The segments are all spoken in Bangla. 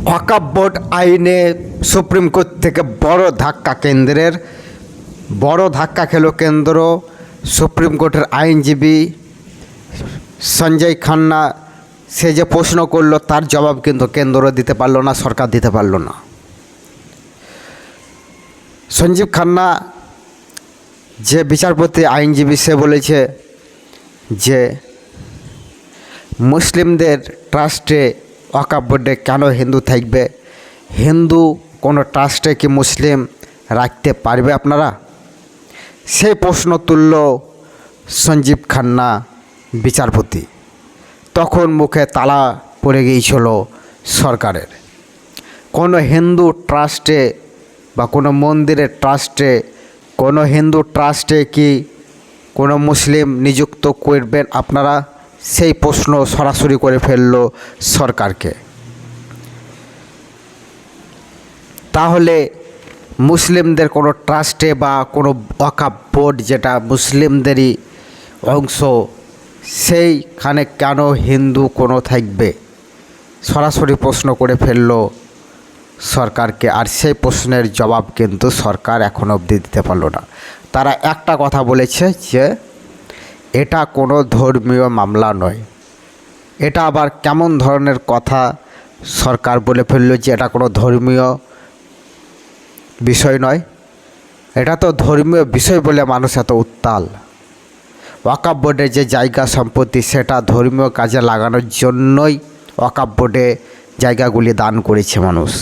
ওয়াকফ বোর্ড আইনে সুপ্রিম কোর্ট থেকে বড় ধাক্কা কেন্দ্রের, বড় ধাক্কা খেল কেন্দ্র। সুপ্রিম কোর্টের আইনজীবী সঞ্জয় খান্না সে যে প্রশ্ন করলো তার জবাব কিন্তু কেন্দ্র দিতে পারলো না, সরকার দিতে পারলো না। সঞ্জীব খান্না যে বিচারপতি আইনজীবী সে বলেছে যে মুসলিমদের ট্রাস্টে ওয়াকফ বোর্ডে কেন হিন্দু থাকবে? হিন্দু কোনো ট্রাস্টে কি মুসলিম রাখতে পারবে আপনারা? সেই প্রশ্ন তুলল সঞ্জীব খান্না বিচারপতি। তখন মুখে তালা পড়ে গিয়েছিল সরকারের। কোনো হিন্দু ট্রাস্টে বা কোনো মন্দিরের ট্রাস্টে, কোনো হিন্দু ট্রাস্টে কি কোনো মুসলিম নিযুক্ত করবেন আপনারা? সেই প্রশ্ন সরাসরি করে ফেলল সরকারকে। তাহলে মুসলিমদের কোনো ট্রাস্টে বা কোনো ওয়াকফ বোর্ড যেটা মুসলিমদেরই অংশ, সেইখানে কেন হিন্দু কোনো থাকবে? সরাসরি প্রশ্ন করে ফেলল সরকারকে। আর সেই প্রশ্নের জবাব কিন্তু সরকার এখনও অবধি দিতে পারল না। তারা একটা কথা বলেছে যে এটা কোনো ধর্মীয় মামলা নয়। এটা আবার কেমন ধরনের কথা সরকার বলে ফেলল যে এটা কোনো ধর্মীয় বিষয় নয়? এটা তো ধর্মীয় বিষয় বলে মানুষ এত উত্তাল। ওয়াকফ বোর্ডের যে জায়গা সম্পত্তি সেটা ধর্মীয় কাজে লাগানোর জন্যই ওয়াকফ বোর্ডে জায়গাগুলি দান করেছে মানুষ।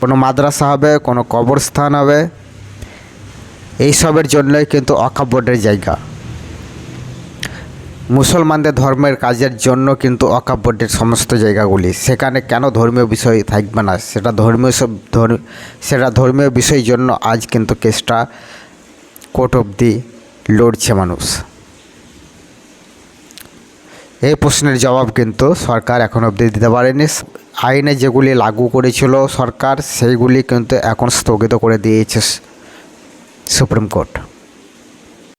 কোনো মাদ্রাসা হবে, কোনো কবরস্থান হবে, এইসবের জন্যই কিন্তু ওয়াকফ বোর্ডের জায়গা। মুসলমানদের ধর্মের কাজের জন্য কিন্তু ওয়াকফ বোর্ডের সমস্ত জায়গাগুলি। সেখানে কেন ধর্মীয় বিষয় থাকবে না? সেটা ধর্মীয় বিষয়ের জন্য আজ কিন্তু কেসটা কোর্ট অবধি লড়ছে মানুষ। এই প্রশ্নের জবাব কিন্তু সরকার এখন অবধি দিতে পারেনি। আইনে যেগুলি লাগু করেছিল সরকার সেইগুলি কিন্তু এখন স্থগিত করে দিয়েছে সুপ্রিম কোর্ট।